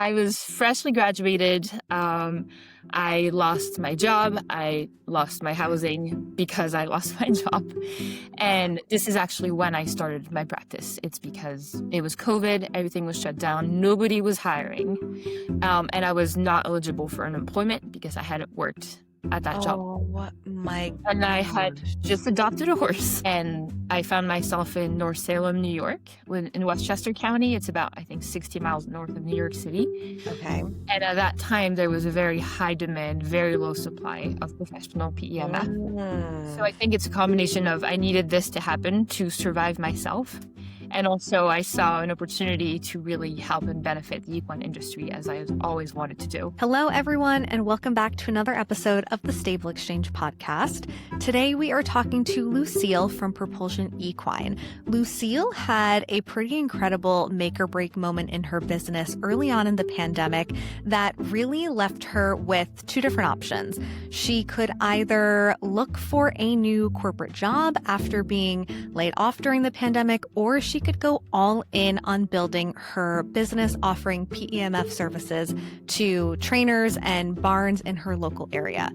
I was freshly graduated. I lost my job. I lost my housing because I lost my job. And this is actually when I started my practice. It's because it was COVID, everything was shut down, nobody was hiring. And I was not eligible for unemployment because I hadn't worked at that job. Oh my And I had gosh. just adopted a horse, and I found myself in North Salem, New York, in Westchester County. It's about, I think, 60 miles north of New York City. Okay. And at that time, there was a very high demand, very low supply of professional PEMF. So I Mm. think it's a combination of I needed this to happen to survive myself. And also I saw an opportunity to really help and benefit the equine industry as I always wanted to do. Hello, everyone, and welcome back to another episode of the Stable Exchange podcast. Today, we are talking to Lucile from Propulsion Equine. Lucile had a pretty incredible make or break moment in her business early on in the pandemic that really left her with two different options. She could either look for a new corporate job after being laid off during the pandemic, or she could go all in on building her business offering PEMF services to trainers and barns in her local area.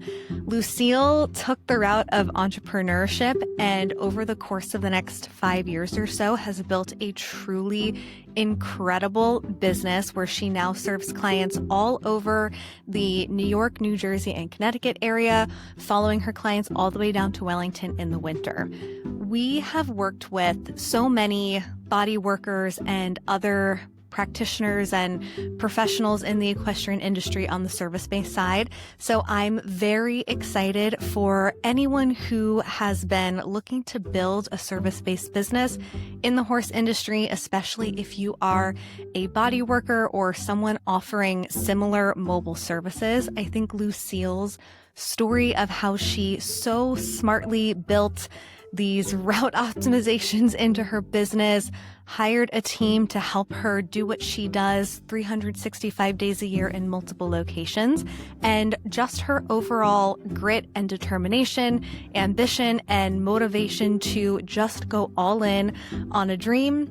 Lucile took the route of entrepreneurship and over the course of the next 5 years or so has built a truly incredible business where she now serves clients all over the New York, New Jersey, and Connecticut area, following her clients all the way down to Wellington in the winter. We have worked with so many body workers and other practitioners and professionals in the equestrian industry on the service-based side. So I'm very excited for anyone who has been looking to build a service-based business in the horse industry, especially if you are a body worker or someone offering similar mobile services. I think Lucile's story of how she so smartly built these route optimizations into her business, hired a team to help her do what she does 365 days a year in multiple locations, and just her overall grit and determination, ambition, and motivation to just go all in on a dream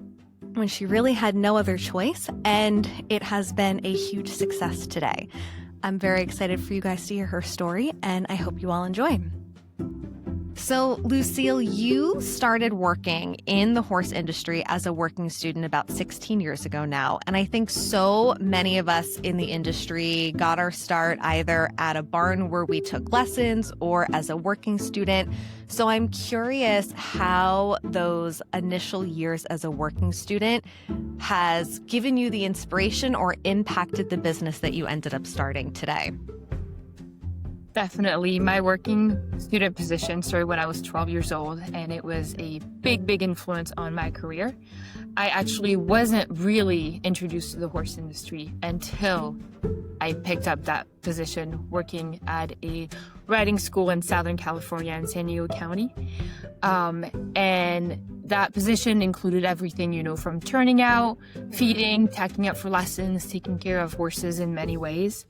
when she really had no other choice, and it has been a huge success today. I'm very excited for you guys to hear her story, and I hope you all enjoy. So, Lucile, you started working in the horse industry as a working student about 16 years ago now. And I think so many of us in the industry got our start either at a barn where we took lessons or as a working student. So I'm curious how those initial years as a working student has given you the inspiration or impacted the business that you ended up starting today. Definitely. My working student position started when I was 12 years old, and it was a big influence on my career. I actually wasn't really introduced to the horse industry until I picked up that position working at a riding school in Southern California in San Diego County. And that position included everything, from turning out, feeding, tacking up for lessons, taking care of horses in many ways.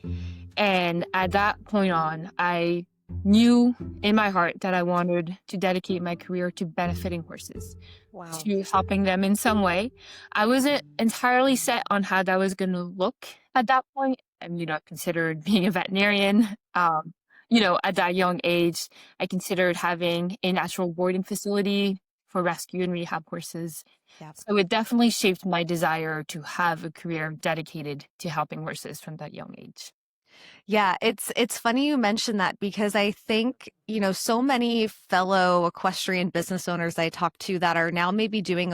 And at that point on, I knew in my heart that I wanted to dedicate my career to benefiting horses, Wow. to helping them in some way. I wasn't entirely set on how that was going to look at that point. I considered being a veterinarian. At that young age, I considered having a natural boarding facility for rescue and rehab horses. Yep. So it definitely shaped my desire to have a career dedicated to helping horses from that young age. Yeah, it's funny you mention that because I think, so many fellow equestrian business owners I talk to that are now maybe doing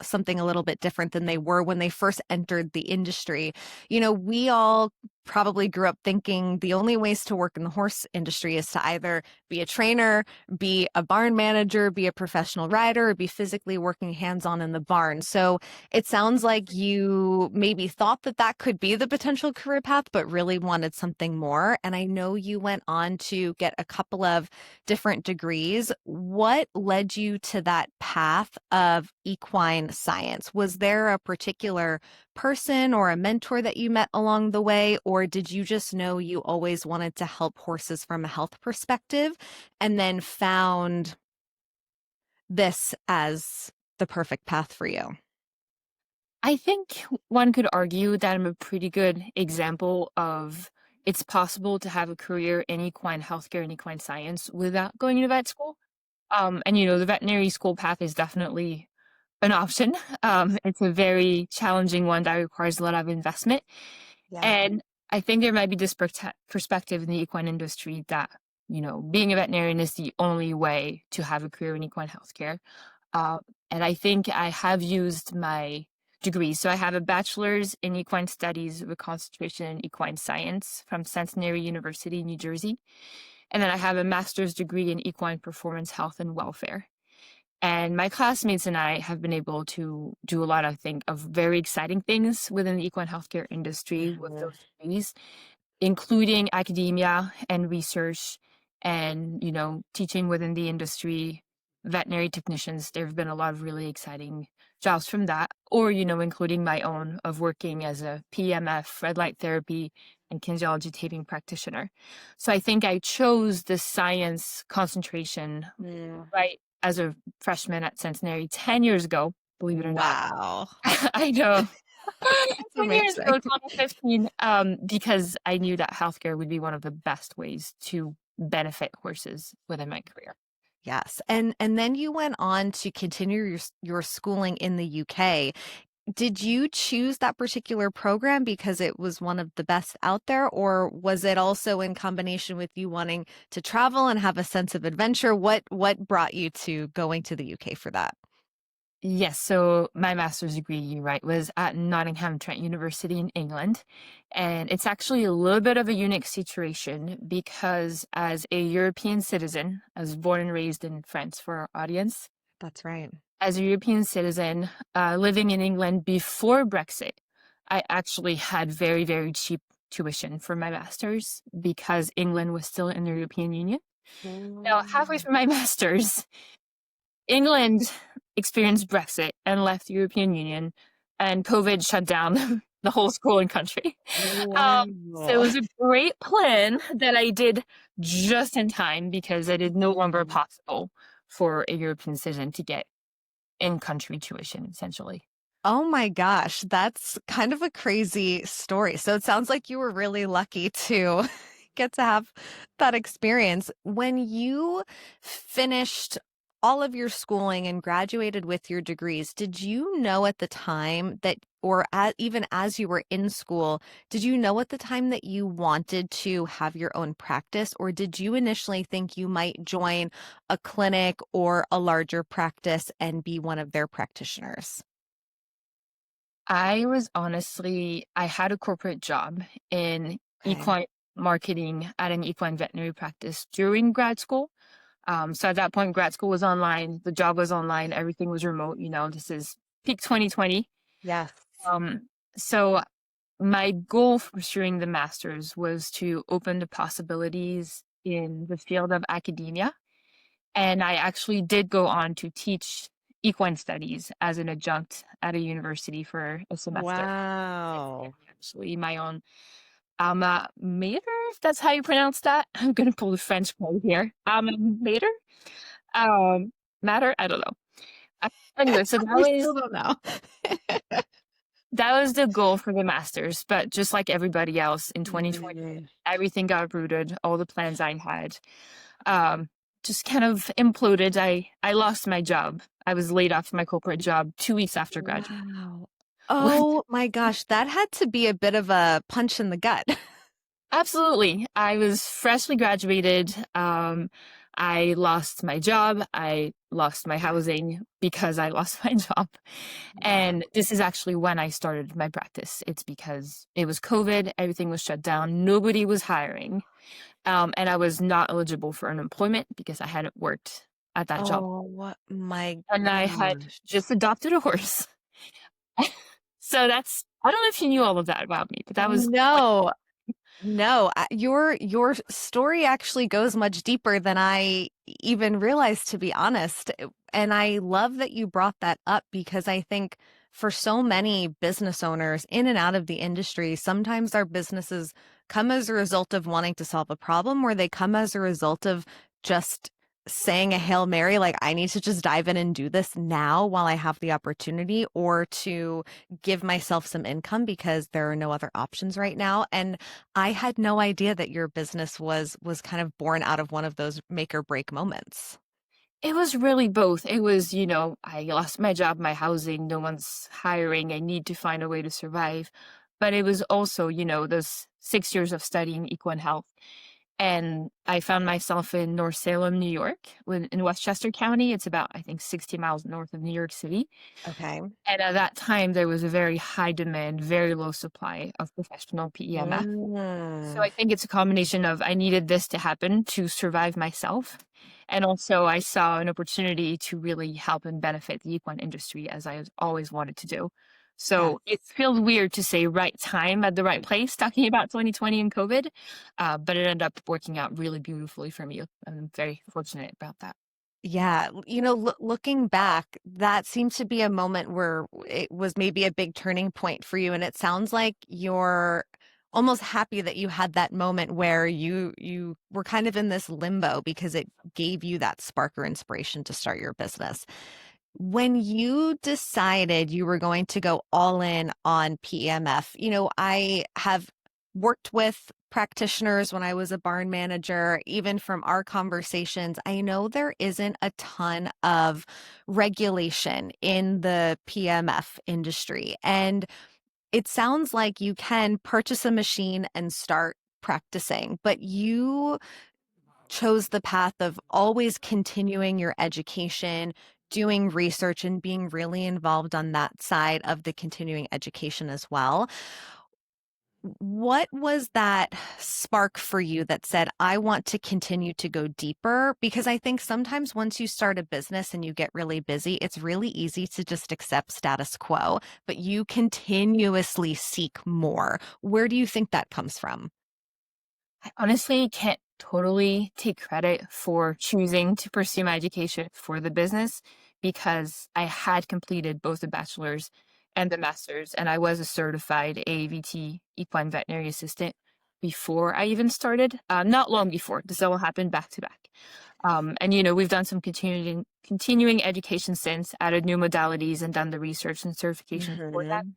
something a little bit different than they were when they first entered the industry. We all probably grew up thinking the only ways to work in the horse industry is to either be a trainer, be a barn manager, be a professional rider, or be physically working hands-on in the barn. So it sounds like you maybe thought that could be the potential career path, but really wanted something more. And I know you went on to get a couple of different degrees. What led you to that path of equine science? Was there a particular person or a mentor that you met along the way, or did you just know you always wanted to help horses from a health perspective and then found this as the perfect path for you? I think one could argue that I'm a pretty good example of it's possible to have a career in equine healthcare and equine science without going to vet school. The veterinary school path is definitely an option. It's a very challenging one that requires a lot of investment. Yeah. And I think there might be this perspective in the equine industry that, being a veterinarian is the only way to have a career in equine healthcare. Uh, and I think I have used my degree. So I have a bachelor's in equine studies with concentration in equine science from Centenary University, New Jersey. And then I have a master's degree in equine performance health and welfare. And my classmates and I have been able to do a lot, I think, of very exciting things within the equine healthcare industry with Mhm. those degrees, including academia and research and, teaching within the industry, veterinary technicians. There have been a lot of really exciting jobs from that, or, including my own of working as a PEMF, red light therapy, and kinesiology taping practitioner. So I think I chose the science concentration Mm. right as a freshman at Centenary 10 years ago, believe it or not. Wow. I know. That's 10 years amazing. ago, 2015, because I knew that healthcare would be one of the best ways to benefit horses within my career. Yes. And then you went on to continue your schooling in the UK. Did you choose that particular program because it was one of the best out there, or was it also in combination with you wanting to travel and have a sense of adventure? What brought you to going to the UK for that? Yes, so my master's degree, you're right, was at Nottingham Trent University in England. And it's actually a little bit of a unique situation because as a European citizen, I was born and raised in France for our audience. That's right. As a European citizen, living in England before Brexit, I actually had very, very cheap tuition for my master's because England was still in the European Union. Now, halfway Mm. through my master's, England experienced Brexit and left the European Union, and COVID shut down the whole schooling country. So it Wow. was a great plan that I did just in time because it is no longer possible for a European citizen to get in-country tuition, essentially. Oh my gosh, that's kind of a crazy story. So it sounds like you were really lucky to get to have that experience. When you finished all of your schooling and graduated with your degrees, did you know at the time that, or even as you were in school, did you know at the time that you wanted to have your own practice, or did you initially think you might join a clinic or a larger practice and be one of their practitioners? I had a corporate job in Okay. equine marketing at an equine veterinary practice during grad school. So at that point, grad school was online, the job was online, everything was remote. This is peak 2020. Yes. Um, so my goal for pursuing the master's was to open the possibilities in the field of academia. And I actually did go on to teach equine studies as an adjunct at a university for a semester. Wow. Actually, my own alma mater, if that's how you pronounce that. I'm gonna pull the French card here. Alma mater, um, matter. I don't know. Anyway, so We still don't know. that was the goal for the masters. But just like everybody else in 2020, Mhm. everything got uprooted. All the plans I had, um, just kind of imploded. I lost my job. I was laid off my corporate job 2 weeks after graduating. Wow. Oh my gosh, that had to be a bit of a punch in the gut. Absolutely. I was freshly graduated. I lost my job. I lost my housing because I lost my job. Wow. And this is actually when I started my practice. It's because it was COVID, everything was shut down, nobody was hiring. And I was not eligible for unemployment because I hadn't worked at that job. Oh my And I had gosh. just adopted a horse. So I don't know if you knew all of that about me, but that was like, No. No, your story actually goes much deeper than I even realized, to be honest. And I love that you brought that up because I think for so many business owners in and out of the industry, sometimes our businesses come as a result of wanting to solve a problem, or they come as a result of just saying a Hail Mary, like, I need to just dive in and do this now while I have the opportunity, or to give myself some income because there are no other options right now. And I had no idea that your business was kind of born out of one of those make or break moments. It was really both. It was, I lost my job, my housing, no one's hiring, I need to find a way to survive. But it was also, those 6 years of studying equine health. And I found myself in North Salem, New York, in Westchester County. It's about, I think, 60 miles north of New York City. Okay. And at that time, there was a very high demand, very low supply of professional PEMF. So Mm. I think it's a combination of I needed this to happen to survive myself. And also I saw an opportunity to really help and benefit the equine industry as I always wanted to do. Yeah. So it feels weird to say right time at the right place, talking about 2020 and COVID, but it ended up working out really beautifully for me. I'm very fortunate about that. Yeah, looking back, that seems to be a moment where it was maybe a big turning point for you, and it sounds like you're almost happy that you had that moment where you were kind of in this limbo because it gave you that spark or inspiration to start your business. When you decided you were going to go all in on PEMF, I have worked with practitioners when I was a barn manager. Even from our conversations, I know there isn't a ton of regulation in the PMF industry. And it sounds like you can purchase a machine and start practicing, but you chose the path of always continuing your education, doing research, and being really involved on that side of the continuing education as well. What was that spark for you that said, I want to continue to go deeper? Because I think sometimes once you start a business and you get really busy, it's really easy to just accept status quo, but you continuously seek more. Where do you think that comes from? I honestly can't totally take credit for choosing to pursue my education for the business because I had completed both the bachelor's and the master's, and I was a certified AAVT equine veterinary assistant before I even started. Not long before. This all happened back to back. And we've done some continuing education since, added new modalities, and done the research and certification for that. Mhm.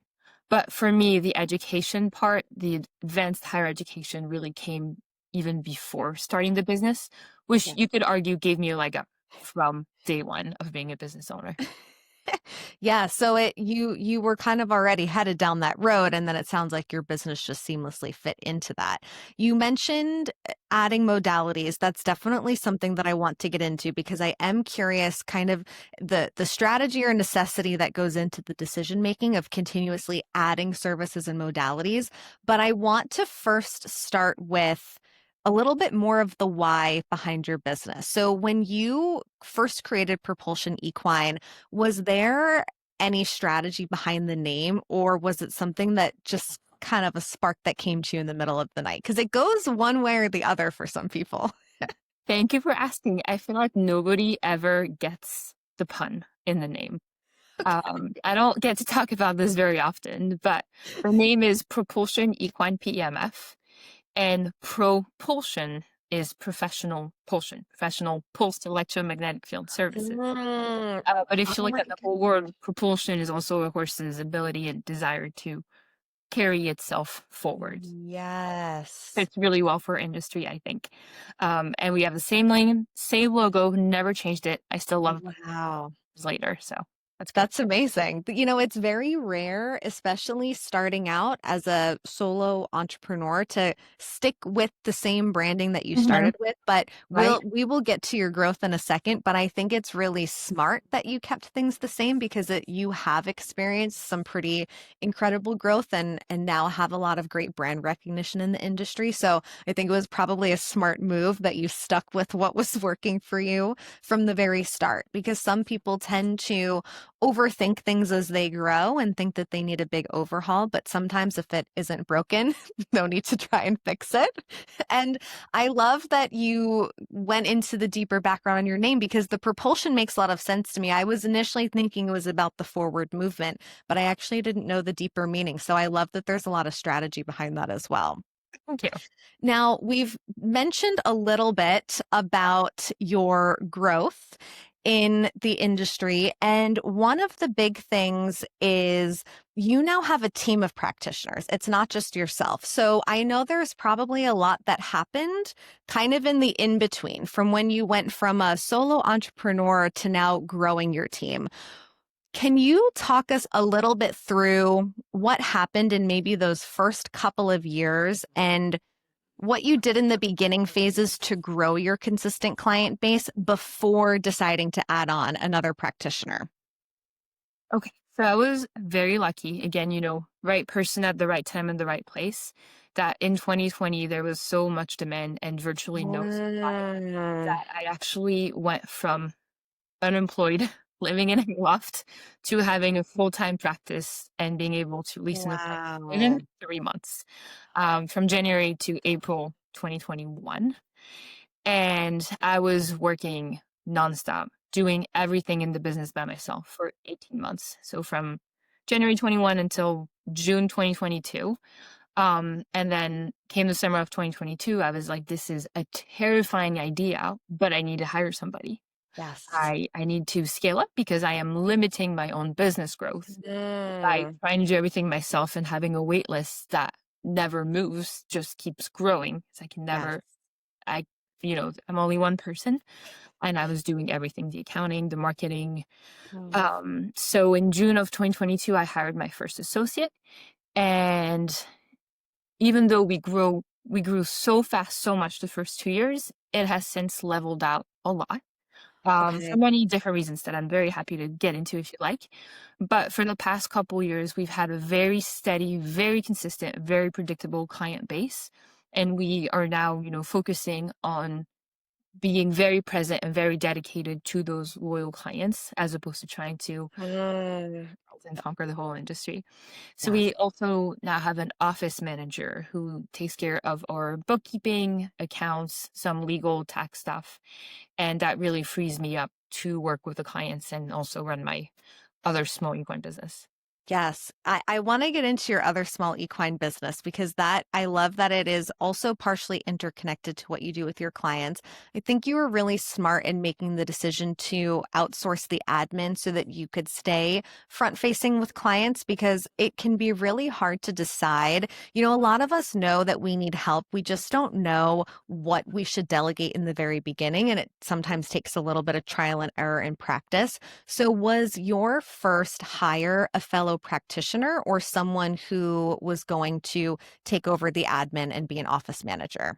But for me, the education part, the advanced higher education really came even before starting the business, which you could argue gave me a leg up from day one of being a business owner. Yeah, so you were kind of already headed down that road, and then it sounds like your business just seamlessly fit into that. You mentioned adding modalities. That's definitely something that I want to get into because I am curious kind of the strategy or necessity that goes into the decision making of continuously adding services and modalities. But I want to first start with a little bit more of the why behind your business. So when you first created Propulsion Equine, was there any strategy behind the name, or was it something that just kind of a spark that came to you in the middle of the night? Because it goes one way or the other for some people. Thank you for asking. I feel like nobody ever gets the pun in the name. I don't get to talk about this very often, but the name is Propulsion Equine PEMF. And propulsion is professional pulsed electromagnetic field services. Mm, But if you oh look my at the whole goodness. word, propulsion is also a horse's ability and desire to carry itself forward. Yes. Fits really well for industry, I think. And we have the same name, same logo, never changed it. I still love it Wow. years later, so that's good. That's amazing. It's very rare, especially starting out as a solo entrepreneur, to stick with the same branding that you Mhm. started with. But Right? we will get to your growth in a second. But I think it's really smart that you kept things the same because you have experienced some pretty incredible growth and now have a lot of great brand recognition in the industry. So I think it was probably a smart move that you stuck with what was working for you from the very start, because some people tend to overthink things as they grow and think that they need a big overhaul. But sometimes if it isn't broken, no need to try and fix it. And I love that you went into the deeper background on your name because the propulsion makes a lot of sense to me. I was initially thinking it was about the forward movement, but I actually didn't know the deeper meaning. So I love that there's a lot of strategy behind that as well. Thank you. Now, we've mentioned a little bit about your growth in the industry. And one of the big things is you now have a team of practitioners. It's not just yourself. So I know there's probably a lot that happened kind of in the in between from when you went from a solo entrepreneur to now growing your team. Can you talk us a little bit through what happened in maybe those first couple of years and what you did in the beginning phases to grow your consistent client base before deciding to add on another practitioner? Okay. So I was very lucky. Again, right person at the right time in the right place. That in 2020, there was so much demand and virtually no supply Mm, that I actually went from unemployed, living in a loft, to having a full-time practice and being able to lease an apartment wow. within 3 months, from January to April 2021. And I was working nonstop, doing everything in the business by myself for 18 months. So from January 21 until June 2022. And then came the summer of 2022, I was like, this is a terrifying idea, but I need to hire somebody. Yes. I need to scale up because I am limiting my own business growth by Mm, trying to do everything myself and having a wait list that never moves, just keeps growing. Because I can yes. never, I, I'm only one person and I was doing everything, the accounting, the marketing. Mm, So in June of 2022, I hired my first associate. And even though we grew so fast, so much the first 2 years, it has since leveled out a lot. For okay. many different reasons that I'm very happy to get into if you like. But for the past couple years, we've had a very steady, very consistent, very predictable client base. And we are now, focusing on being very present and very dedicated to those loyal clients as opposed to trying to Mm, and conquer the whole industry. So yes. we also now have an office manager who takes care of our bookkeeping, accounts, some legal tax stuff. And that really frees me up to work with the clients and also run my other small equine business. Yes, I want to get into your other small equine business because that I love that it is also partially interconnected to what you do with your clients. I think you were really smart in making the decision to outsource the admin so that you could stay front facing with clients because it can be really hard to decide. You know, a lot of us know that we need help. We just don't know what we should delegate in the very beginning. And it sometimes takes a little bit of trial and error and practice. So, was your first hire a fellow practitioner or someone who was going to take over the admin and be an office manager?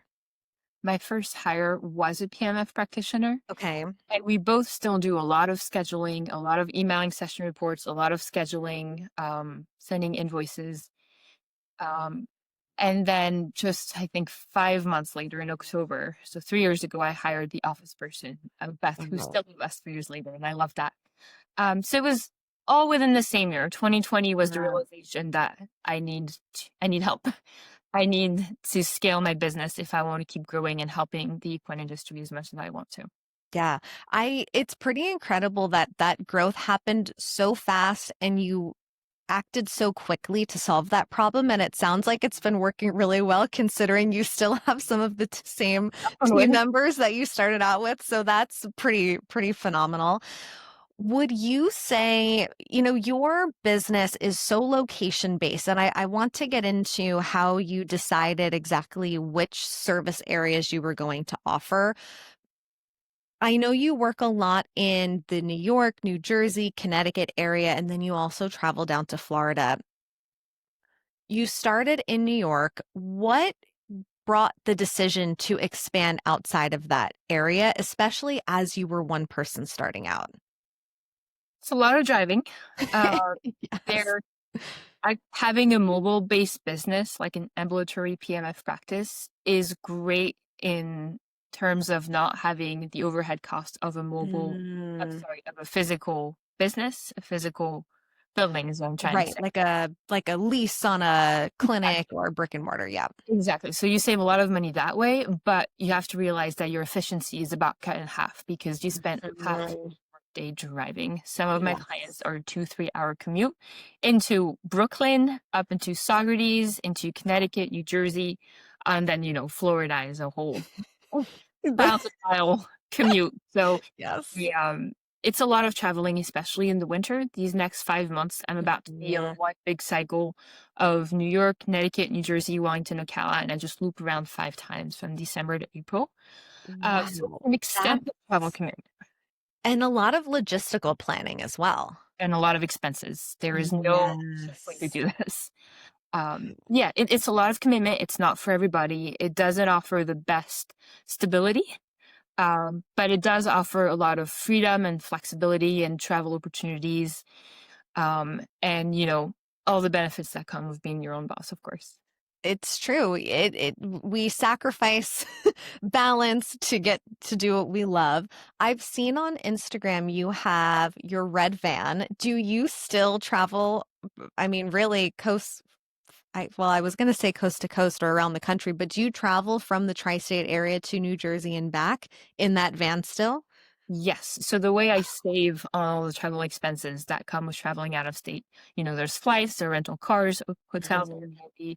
My first hire was a PMF practitioner, Okay. and we both still do a lot of scheduling, a lot of emailing session reports, a lot of scheduling, sending invoices. Um, and then just, I think, 5 months later in October, so 3 years ago, I hired the office person, Beth, who's Oh, still with us 3 years later, and I love that. So it was all within the same year. 2020 was the yeah. realization that I need help. I need to scale my business if I want to keep growing and helping the equine industry as much as I want to. Yeah. It's pretty incredible that that growth happened so fast and you acted so quickly to solve that problem. And it sounds like it's been working really well considering you still have some of the same team Onward. members that you started out with. So that's pretty phenomenal. Would you say, you know, your business is so location based, and I want to get into how you decided exactly which service areas you were going to offer. I know you work a lot in the New York, New Jersey, Connecticut area, and then you also travel down to Florida. You started in New York. What brought the decision to expand outside of that area, especially as you were one person starting out? It's a lot of driving. Uh, Yes. there, having a mobile-based business like an ambulatory PMF practice is great in terms of not having the overhead cost of Mm, of a physical business, a physical building is what I'm trying to right, say. like a lease on a clinic Exactly. or brick and mortar. Yeah. Exactly. So you save a lot of money that way, but you have to realize that your efficiency is about cut in half because you spent half Mhm. day driving. Some of my Yes. clients are 2-3 hour commute into Brooklyn, up into Saugerties, into Connecticut, New Jersey. And then, Florida is a whole mile-to-mile commute. So, Yes. yeah, it's a lot of traveling, especially in the winter. These next 5 months, I'm about to be on Mhm. one big cycle of New York, Connecticut, New Jersey, Wellington, Ocala, and I just loop around 5 times from December to April. So Wow. an That's extensive travel commitment and a lot of logistical planning as well. and a lot of expenses. There is no cheap way to Yes. do this. Yeah, it's a lot of commitment. It's not for everybody. It doesn't offer the best stability, but it does offer a lot of freedom and flexibility and travel opportunities, and all the benefits that come with being your own boss, of course. It's true. We sacrifice balance to get to do what we love. I've seen on Instagram you have your red van. Do you still travel? I mean, really I was going to say coast to coast or around the country, but do you travel from the tri-state area to New Jersey and back in that van still? Yes. So the way I save on all the travel expenses that come with traveling out of state, there's flights, there are rental cars, hotels, Mhm. Airbnb,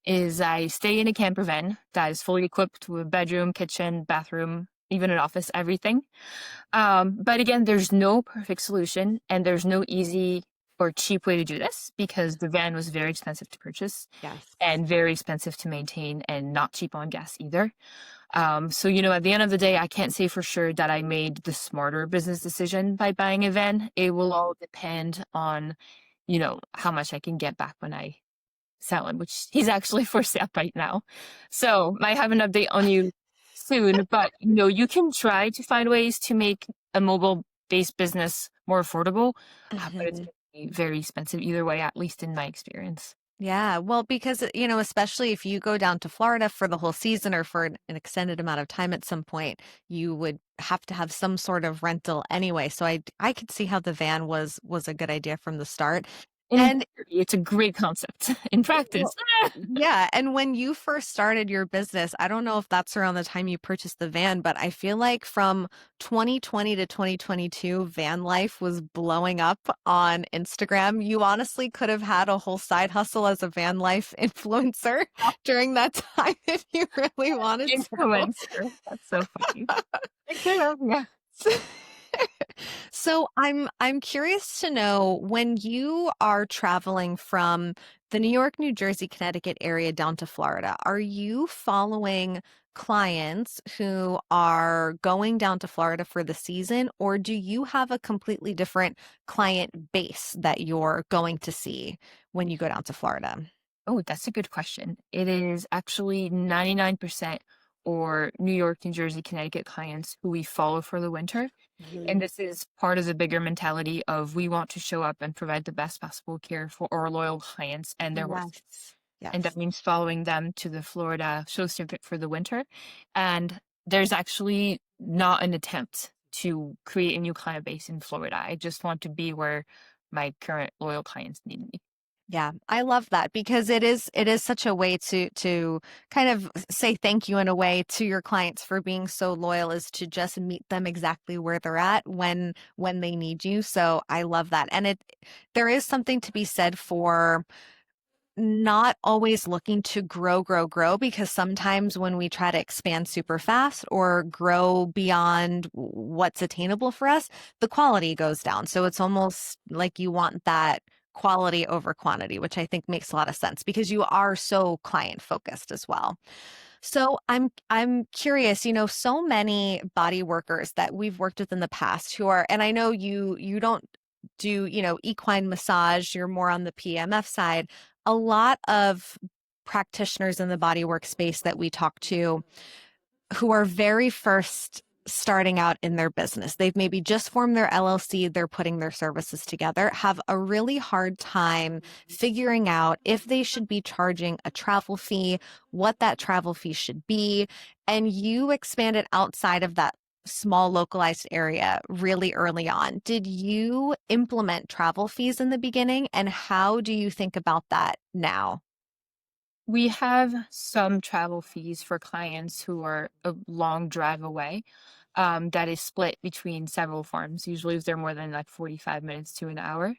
is I stay in a camper van that is fully equipped with bedroom, kitchen, bathroom, even an office, everything. But again, there's no perfect solution and there's no easy or cheap way to do this because the van was very expensive to purchase Yes. and very expensive to maintain and not cheap on gas either. So, at the end of the day, I can't say for sure that I made the smarter business decision by buying a van. It will all depend on, how much I can get back when I sell him, which he's actually for sale right now. So I have an update on you soon, but you can try to find ways to make a mobile based business more affordable, but it's Mhm. going to be very expensive either way, at least in my experience. Yeah, well, because, especially if you go down to Florida for the whole season or for an extended amount of time at some point, you would have to have some sort of rental anyway. So I could see how the van was a good idea from the start. In And theory, it's a great concept. In practice, well, yeah, and when you first started your business, I don't know if that's around the time you purchased the van, but I feel like from 2020 to 2022, van life was blowing up on Instagram. You honestly could have had a whole side hustle as a van life influencer during that time if you really wanted to. influencer. That's so funny. I could have, yeah. So I'm curious to know when you are traveling from the New York, New Jersey, Connecticut area down to Florida, are you following clients who are going down to Florida for the season, or do you have a completely different client base that you're going to see when you go down to Florida? Oh, that's a good question. It is actually 99% or New York, New Jersey, Connecticut clients who we follow for the winter. And Mhm. this is part of the bigger mentality of we want to show up and provide the best possible care for our loyal clients and their horses. Yes. And that Yes. means following them to the Florida show circuit for the winter. And there's actually not an attempt to create a new client base in Florida. I just want to be where my current loyal clients need me. Yeah, I love that because it is such a way to kind of say thank you in a way to your clients for being so loyal is to just meet them exactly where they're at when they need you. So I love that. And there is something to be said for not always looking to grow because sometimes when we try to expand super fast or grow beyond what's attainable for us, the quality goes down. So it's almost like you want that quality over quantity, which I think makes a lot of sense because you are so client focused as well. So I'm curious, so many body workers that we've worked with in the past who are, and I know you don't do, equine massage, you're more on the PMF side. A lot of practitioners in the body work space that we talk to who are very first starting out in their business. They've maybe just formed their LLC, they're putting their services together, have a really hard time figuring out if they should be charging a travel fee, what that travel fee should be. And you expanded outside of that small localized area really early on. Did you implement travel fees in the beginning? And how do you think about that now? We have some travel fees for clients who are a long drive away, that is split between several farms. Usually, if they're more than like 45 minutes to an hour.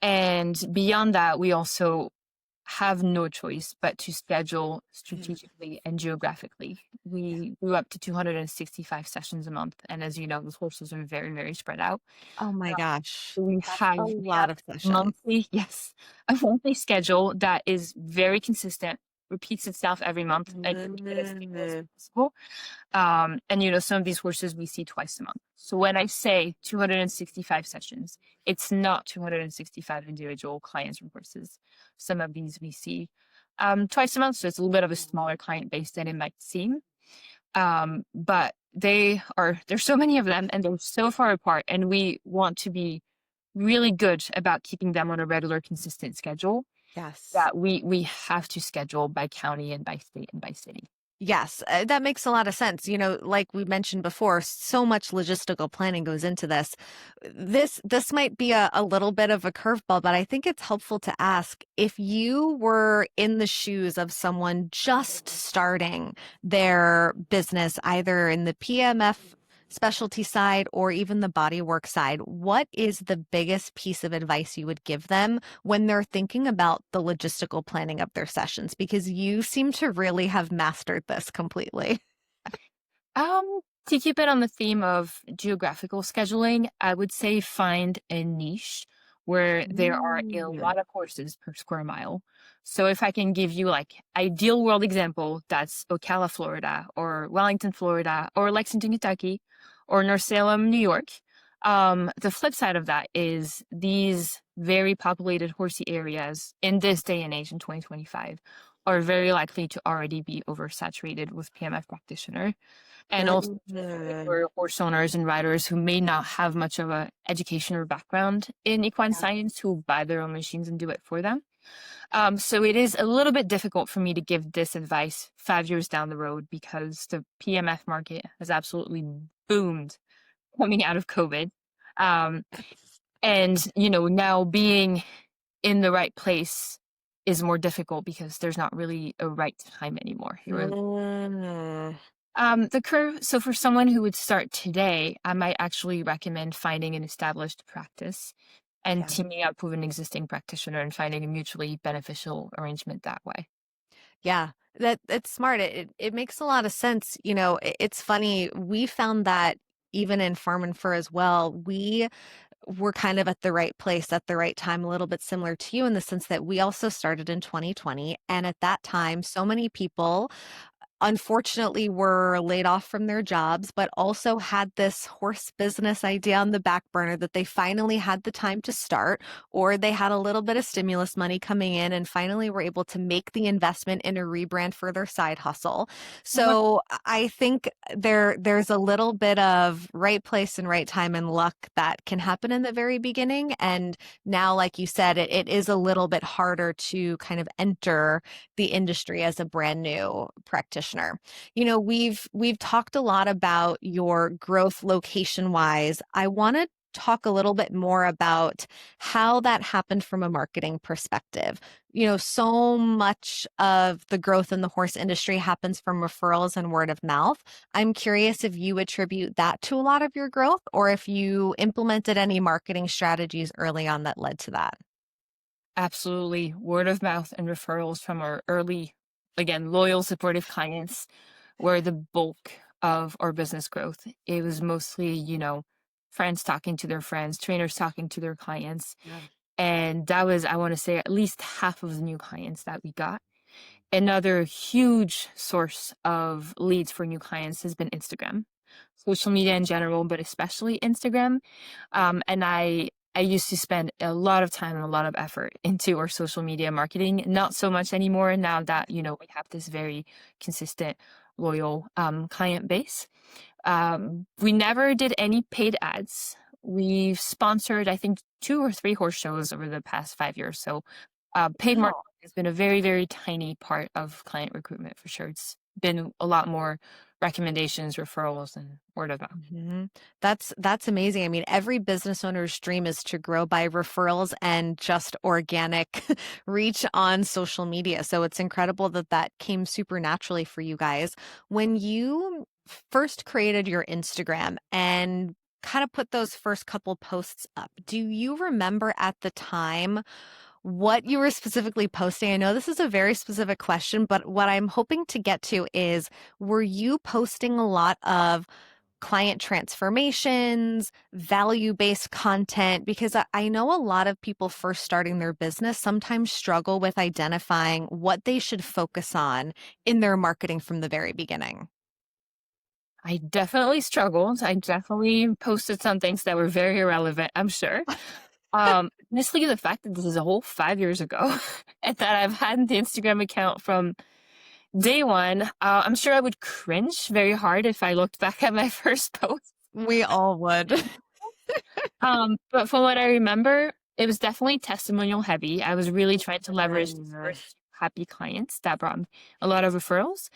And beyond that, we also have no choice but to schedule strategically and geographically. We grew up to 265 sessions a month, and as you know, those horses are very, very spread out. Oh my gosh. We That's have a we have lot of sessions. monthly yes, a monthly schedule that is very consistent, repeats itself every month, and keep it as stable as possible. And some of these horses we see twice a month. So when I say 265 sessions, it's not 265 individual clients from horses. Some of these we see twice a month, so it's a little bit of a smaller client base than it might seem. But there's so many of them and they're so far apart, and we want to be really good about keeping them on a regular, consistent schedule Yes. that we have to schedule by county and by state and by city. Yes, that makes a lot of sense. Like we mentioned before, so much logistical planning goes into this. This might be a little bit of a curveball, but I think it's helpful to ask if you were in the shoes of someone just starting their business, either in the PMF specialty side or even the bodywork side, what is the biggest piece of advice you would give them when they're thinking about the logistical planning of their sessions? Because you seem to really have mastered this completely. To keep it on the theme of geographical scheduling, I would say find a niche where there are a Mm. lot of horses per square mile. So if I can give you like ideal world example, that's Ocala, Florida, or Wellington, Florida, or Lexington, Kentucky, or North Salem, New York. The flip side of that is these very populated horsey areas in this day and age in 2025 are very likely to already be oversaturated with PMF practitioner. And also Mm. for horse owners and riders who may not have much of a education or background in equine science who buy their own machines and do it for them. So it is a little bit difficult for me to give this advice 5 years down the road because the PMF market has absolutely boomed coming out of COVID. Um, and, now being in the right place is more difficult because there's not really a right time anymore. Mm. The curve, so for someone who would start today, I might actually recommend finding an established practice and Yeah. teaming up with an existing practitioner and finding a mutually beneficial arrangement that way. Yeah, that's smart. It makes a lot of sense. It's funny. We found that even in Farm and Fur as well, we were kind of at the right place at the right time, a little bit similar to you in the sense that we also started in 2020. And at that time, so many people unfortunately were laid off from their jobs, but also had this horse business idea on the back burner that they finally had the time to start, or they had a little bit of stimulus money coming in and finally were able to make the investment in a rebrand for their side hustle. So I think there's a little bit of right place and right time and luck that can happen in the very beginning. And now, like you said, it is a little bit harder to kind of enter the industry as a brand new practitioner. We've talked a lot about your growth location wise. I want to talk a little bit more about how that happened from a marketing perspective. So much of the growth in the horse industry happens from referrals and word of mouth. I'm curious if you attribute that to a lot of your growth or if you implemented any marketing strategies early on that led to that. Absolutely. Word of mouth and referrals from our early, again, loyal, supportive clients were the bulk of our business growth. It was mostly, friends talking to their friends, trainers talking to their clients. Yeah. And that was, I want to say, at least half of the new clients that we got. Another huge source of leads for new clients has been Instagram, social media in general, but especially Instagram. And I used to spend a lot of time and a lot of effort into our social media marketing. Not so much anymore now that, we have this very consistent, loyal client base. We never did any paid ads. We've sponsored, I think, 2 or 3 horse shows over the past 5 years. So paid marketing Wow. has been a very, very tiny part of client recruitment for sure. It's been a lot more recommendations, referrals, and word of mouth. Mhm. That's amazing. I mean, every business owner's dream is to grow by referrals and just organic reach on social media. So it's incredible that that came super naturally for you guys. When you first created your Instagram and kind of put those first couple posts up, do you remember at the time what you were specifically posting. I know this is a very specific question, but what I'm hoping to get to is, were you posting a lot of client transformations, value-based content? Because I know a lot of people first starting their business sometimes struggle with identifying what they should focus on in their marketing from the very beginning. I definitely struggled. I definitely posted some things that were very irrelevant, I'm sure. Honestly, the fact that this is a whole 5 years ago and that I've had the Instagram account from day one, I'm sure I would cringe very hard if I looked back at my first post. We all would. But from what I remember, it was definitely testimonial heavy. I was really trying to leverage these Mhm. first happy clients that brought me a lot of referrals.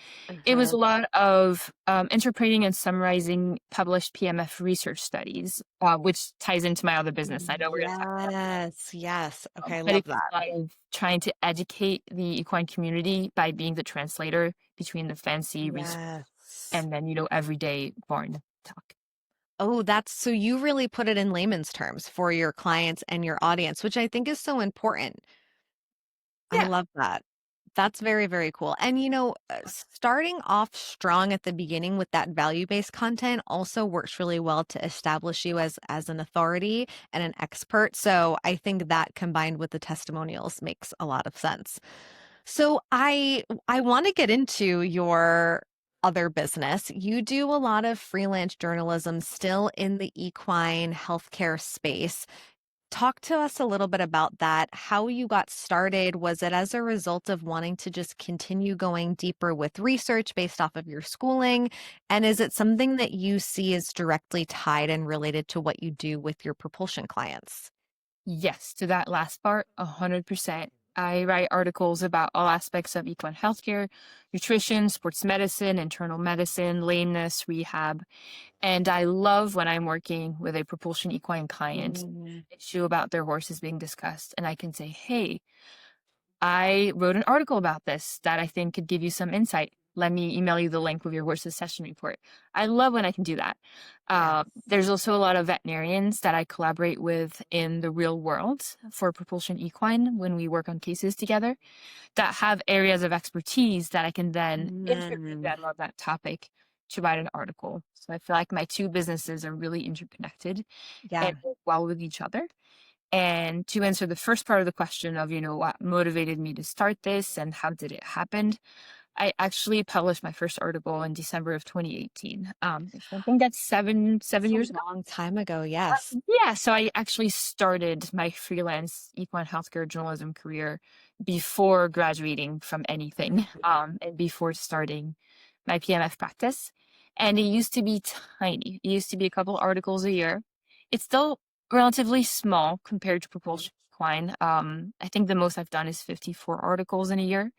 It was Mhm. a lot of interpreting and summarizing published PMF research studies, which ties into my other business. I know we're going to talk about Yes, yes. Okay, but love it was that. a lot of trying to educate the equine community by being the translator between the fancy research Yes. and then, everyday barn talk. Oh, that's so you really put it in layman's terms for your clients and your audience, which I think is so important. I Yeah. love that. That's very, very cool. And starting off strong at the beginning with that value-based content also works really well to establish you as an authority and an expert. So I think that combined with the testimonials makes a lot of sense. So I want to get into your other business. You do a lot of freelance journalism still in the equine healthcare space. Talk to us a little bit about that, how you got started. Was it as a result of wanting to just continue going deeper with research based off of your schooling? And is it something that you see as directly tied and related to what you do with your propulsion clients? Yes, to that last part, 100%. I write articles about all aspects of equine healthcare, nutrition, sports medicine, internal medicine, lameness, rehab. And I love when I'm working with a propulsion equine client, Mm. issue about their horses being discussed, and I can say, hey, I wrote an article about this that I think could give you some insight. Let me email you the link with your horse's session report. I love when I can do that. Yes. There's also a lot of veterinarians that I collaborate with in the real world for Propulsion Equine when we work on cases together that have areas of expertise that I can then interview Mm. them on that topic to write an article. So I feel like my two businesses are really interconnected Yeah. and work well with each other. And to answer the first part of the question of, what motivated me to start this and how did it happen, I actually published my first article in December of 2018. I think that's seven It's a years ago. long time ago. Yes. Yeah, so I actually started my freelance equine healthcare journalism career before graduating from anything, and before starting my PMF practice. And it used to be tiny. It used to be a couple articles a year. It's still relatively small compared to propulsion equine. I think the most I've done is 54 articles in a year,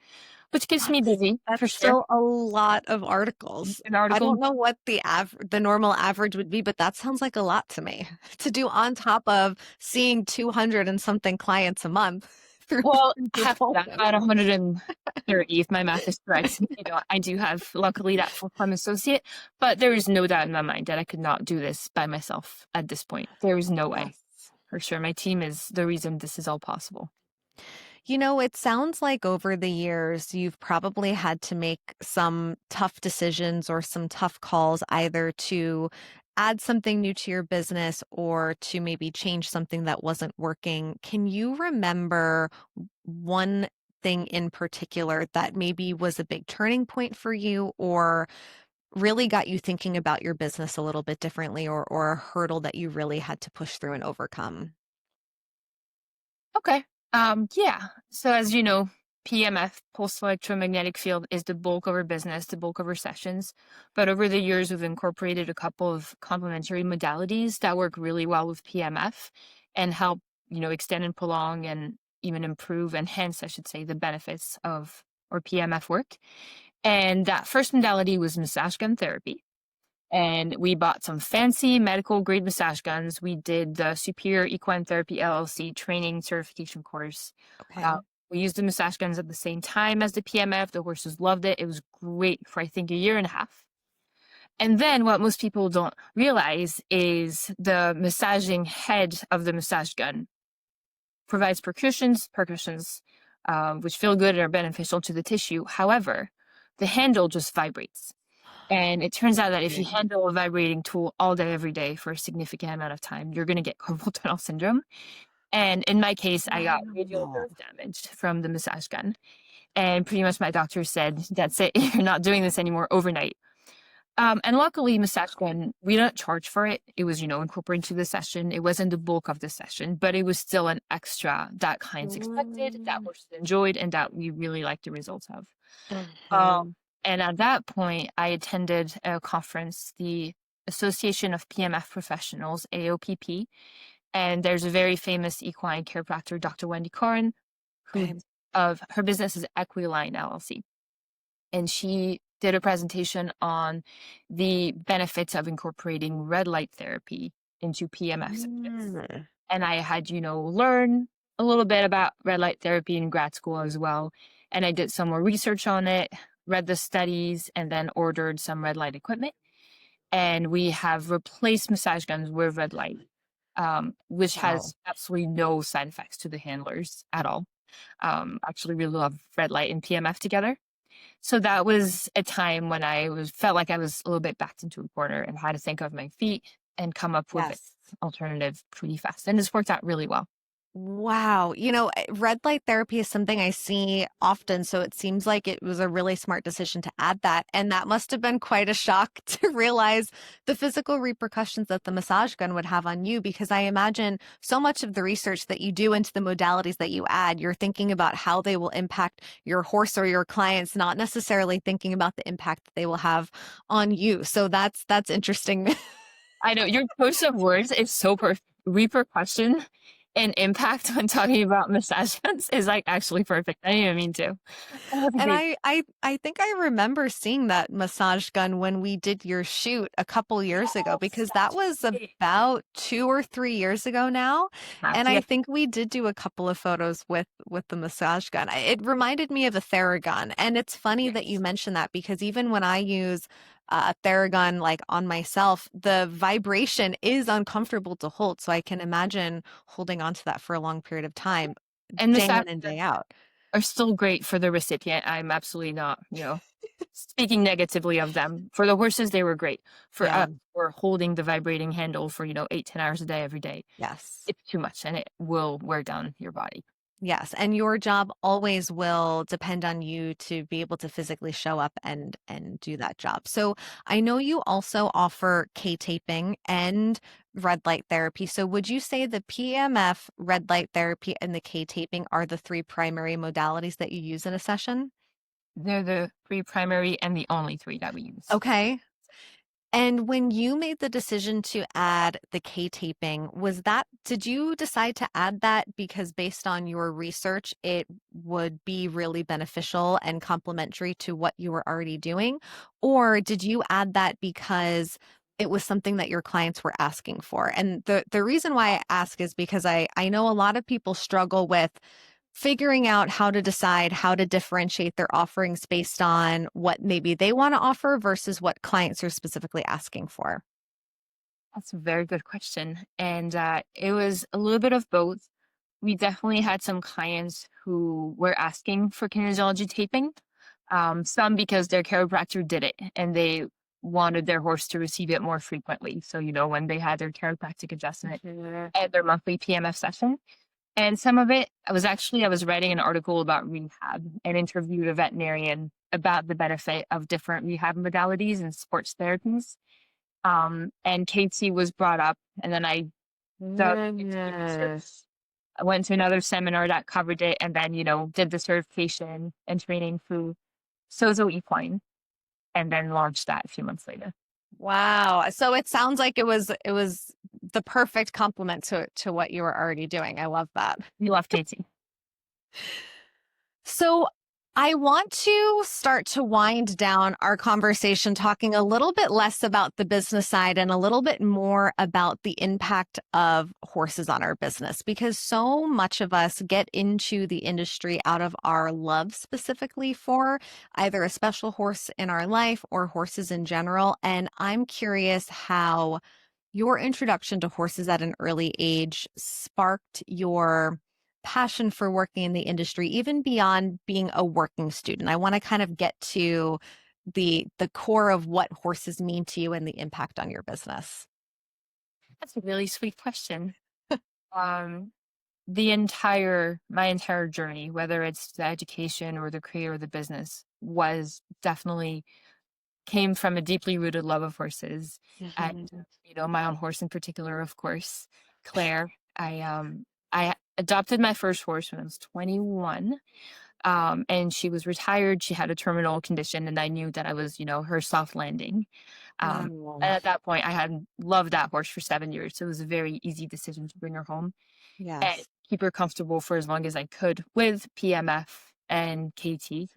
which keeps me busy for That's sure. still a lot of articles. An I article. don't know what the normal average would be, but that sounds like a lot to me to do on top of seeing 200 and something clients a month through Well, half of that, propulsion. about 130, if my math is correct. I do have, luckily, that full-time associate, but there is no doubt in my mind that I could not do this by myself at this point. There is no way, Yes. for sure. My team is the reason this is all possible. It sounds like over the years, you've probably had to make some tough decisions or some tough calls either to add something new to your business or to maybe change something that wasn't working. Can you remember one thing in particular that maybe was a big turning point for you or really got you thinking about your business a little bit differently or a hurdle that you really had to push through and overcome? Okay. Yeah. So as you know, PMF, pulse electromagnetic field, is the bulk of our business, the bulk of our sessions. But over the years, we've incorporated a couple of complementary modalities that work really well with PMF and help, extend and prolong and even improve, enhance, I should say, the benefits of our PMF work. And that first modality was massage gun therapy. And we bought some fancy medical grade massage guns. We did the Superior Equine Therapy LLC training certification course. Uh, Okay. we used the massage guns at the same time as the PMF. The horses loved it. It was great for, I think, a year and a half. And then what most people don't realize is the massaging head of the massage gun provides percussions, which feel good and are beneficial to the tissue. However, the handle just vibrates. And it turns out that if you handle a vibrating tool all day, every day for a significant amount of time, you're going to get carpal tunnel syndrome. And in my case, I got radial Wow. nerve damage from the massage gun. And pretty much my doctor said, that's it, you're not doing this anymore overnight. And luckily, massage gun, we don't charge for it. It was, incorporated into the session. It wasn't the bulk of the session, but it was still an extra that clients expected, that horses enjoyed, and that we really liked the results of. Mhm. And at that point, I attended a conference, the Association of PMF Professionals, AOPP. And there's a very famous equine chiropractor, Dr. Wendy Corin, who Okay. of her business is Equiline LLC. And she did a presentation on the benefits of incorporating red light therapy into PMF sessions. Mm. And I had, learn a little bit about red light therapy in grad school as well. And I did some more research on it, read the studies, and then ordered some red light equipment. And we have replaced massage guns with red light, which Wow. has absolutely no side effects to the handlers at all. Actually really love red light and PMF together. So that was a time when felt like I was a little bit backed into a corner and had to think of my feet and come up with an Yes. alternative pretty fast. And it's worked out really well. Wow. Red light therapy is something I see often. So it seems like it was a really smart decision to add that. And that must have been quite a shock to realize the physical repercussions that the massage gun would have on you, because I imagine so much of the research that you do into the modalities that you add, you're thinking about how they will impact your horse or your clients, not necessarily thinking about the impact that they will have on you. So that's interesting. I know your choice of words is so perfect. Repercussion and impact when talking about massage guns is like actually perfect. I didn't even mean to. That's And great. I think I remember seeing that massage gun when we did your shoot a couple years ago, Yes, because that that's was right. about 2 or 3 years ago now. And I Yeah. think we did do a couple of photos with the massage gun. It reminded me of a Theragun. And it's funny that you Yes. mentioned that, because even when I use a Theragun like on myself, the vibration is uncomfortable to hold. So I can imagine holding on to that for a long period of time, And day massage in and day guns out. are still great for the recipient. I'm absolutely not, speaking negatively of them. For the horses, they were great. For Yeah. us, we're holding the vibrating handle for, 8, 10 hours a day, every day. Yes. It's too much and it will wear down your body. Yes, and your job always will depend on you to be able to physically show up and do that job. So I know you also offer K-taping and red light therapy. So would you say the PMF, red light therapy, and the K-taping are the three primary modalities that you use in a session? They're the three primary and the only three that we use. Okay. And when you made the decision to add the K-taping, did you decide to add that because based on your research, it would be really beneficial and complementary to what you were already doing? Or did you add that because it was something that your clients were asking for? And the reason why I ask is because I know a lot of people struggle with figuring out how to decide how to differentiate their offerings based on what maybe they want to offer versus what clients are specifically asking for. That's a very good question. And it was a little bit of both. We definitely had some clients who were asking for kinesiology taping, some because their chiropractor did it and they wanted their horse to receive it more frequently. So, when they had their chiropractic adjustment Mhm. at their monthly PMF session. And some of it, I was writing an article about rehab and interviewed a veterinarian about the benefit of different rehab modalities and sports therapies. And Katie was brought up, and then I dug into the research. Yes. I went to another seminar that covered it, and then, did the certification and training through Sozo Equine, and then launched that a few months later. Wow. So it sounds like it was the perfect complement to what you were already doing. I love that. We love Katie. So I want to start to wind down our conversation talking a little bit less about the business side and a little bit more about the impact of horses on our business, because so much of us get into the industry out of our love specifically for either a special horse in our life or horses in general. And I'm curious how your introduction to horses at an early age sparked your passion for working in the industry, even beyond being a working student? I want to kind of get to the core of what horses mean to you and the impact on your business. That's a really sweet question. Um, my entire journey, whether it's the education or the career or the business, was definitely came from a deeply rooted love of horses. And, my own horse in particular, of course, Claire. I adopted my first horse when I was 21. And she was retired. She had a terminal condition, and I knew that I was, her soft landing. Wow. And at that point, I had loved that horse for 7 years. So it was a very easy decision to bring her home and Yes. keep her comfortable for as long as I could with PMF and KT.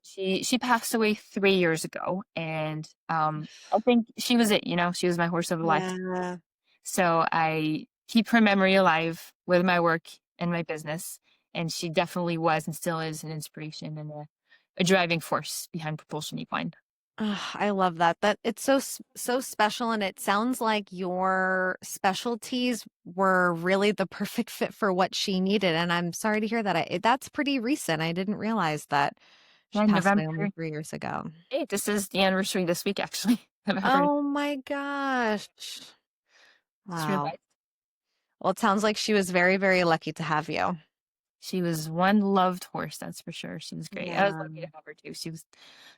She passed away 3 years ago, and I think she was it. She was my horse of a life. Yeah. So I keep her memory alive with my work and my business, and she definitely was and still is an inspiration and a driving force behind Propulsion Equine. I love that. That it's so special, and it sounds like your specialties were really the perfect fit for what she needed. And I'm sorry to hear that. That's pretty recent. I didn't realize that she Yeah, passed away November only 3 years ago. 8th. This is the anniversary this week, actually. November. Oh my gosh! It's Wow. Well, it sounds like she was very, very lucky to have you. She was one loved horse, that's for sure. She was great. I was lucky to have her too. She was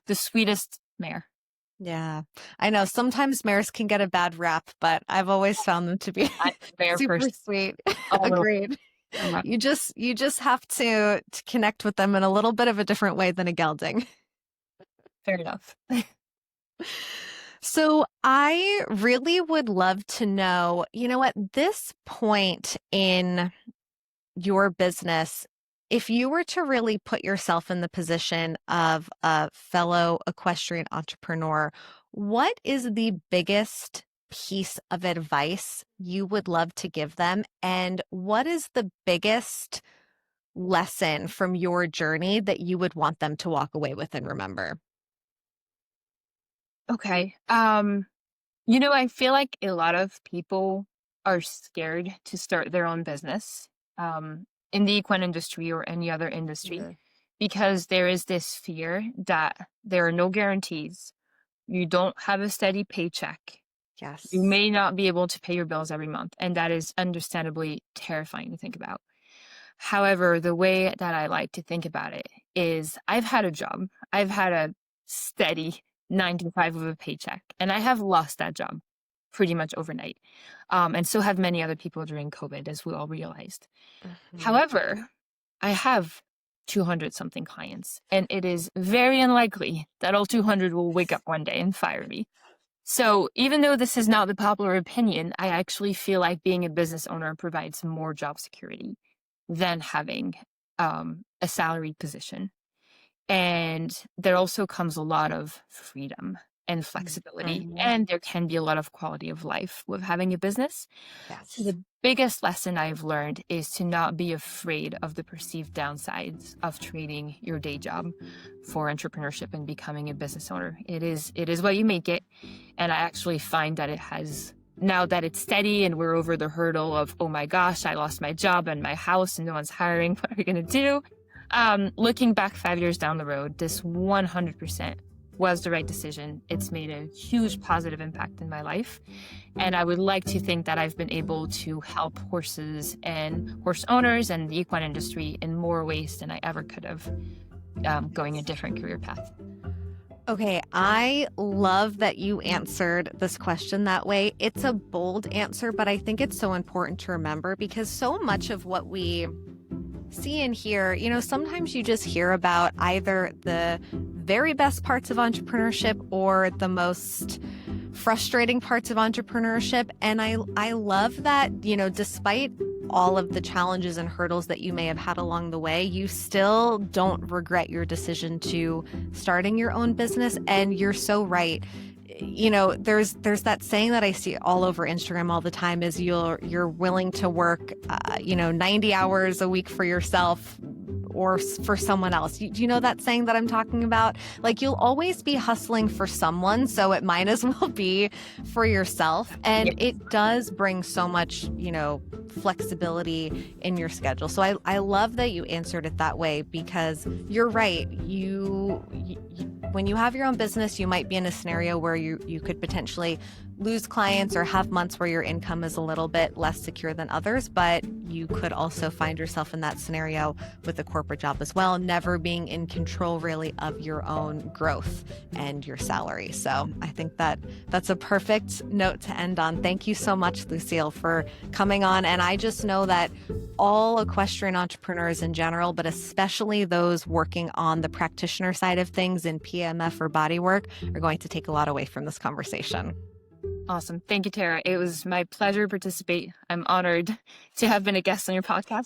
the sweetest mare. Yeah, I know sometimes mares can get a bad rap, but I've always found them to be super sweet. Agreed. You just have to connect with them in a little bit of a different way than a gelding. Fair enough. So I really would love to know, at this point in your business, if you were to really put yourself in the position of a fellow equestrian entrepreneur, what is the biggest piece of advice you would love to give them? And what is the biggest lesson from your journey that you would want them to walk away with and remember? Okay. I feel like a lot of people are scared to start their own business in the equine industry or any other industry because there is this fear that there are no guarantees. You don't have a steady paycheck. Yes. You may not be able to pay your bills every month, and that is understandably terrifying to think about. However, the way that I like to think about it is I've had a job. I've had a steady 9 to 5 of a paycheck, and I have lost that job pretty much overnight. And so have many other people during COVID, as we all realized. However, I have 200 something clients, and it is very unlikely that all 200 will wake up one day and fire me. So even though this is not the popular opinion, I actually feel like being a business owner provides more job security than having a salaried position. And there also comes a lot of freedom and flexibility, and there can be a lot of quality of life with having a business. Yes. So the biggest lesson I've learned is to not be afraid of the perceived downsides of trading your day job for entrepreneurship and becoming a business owner. It is what you make it. And I actually find that it has, now that it's steady and we're over the hurdle of, oh my gosh, I lost my job and my house and no one's hiring, what are we going to do? Looking back 5 years down the road, this 100% was the right decision. It's made a huge positive impact in my life. And I would like to think that I've been able to help horses and horse owners and the equine industry in more ways than I ever could have, going a different career path. Okay, I love that you answered this question that way. It's a bold answer, but I think it's so important to remember because so much of what we see and hear, sometimes you just hear about either the very best parts of entrepreneurship or the most frustrating parts of entrepreneurship. And I love that, despite all of the challenges and hurdles that you may have had along the way, you still don't regret your decision to starting your own business. And you're so right. There's that saying that I see all over Instagram all the time is you're willing to work, 90 hours a week for yourself or for someone else. Do you know that saying that I'm talking about? Like, you'll always be hustling for someone, so it might as well be for yourself. And it does bring so much, flexibility in your schedule. So I love that you answered it that way, because you're right. When you have your own business, you might be in a scenario where you could potentially lose clients or have months where your income is a little bit less secure than others, but you could also find yourself in that scenario with a corporate job as well, never being in control really of your own growth and your salary. So I think that's a perfect note to end on. Thank you so much, Lucile, for coming on. And I just know that all equestrian entrepreneurs in general, but especially those working on the practitioner side of things in PEMF or bodywork, are going to take a lot away from this conversation. Awesome. Thank you, Tara. It was my pleasure to participate. I'm honored to have been a guest on your podcast.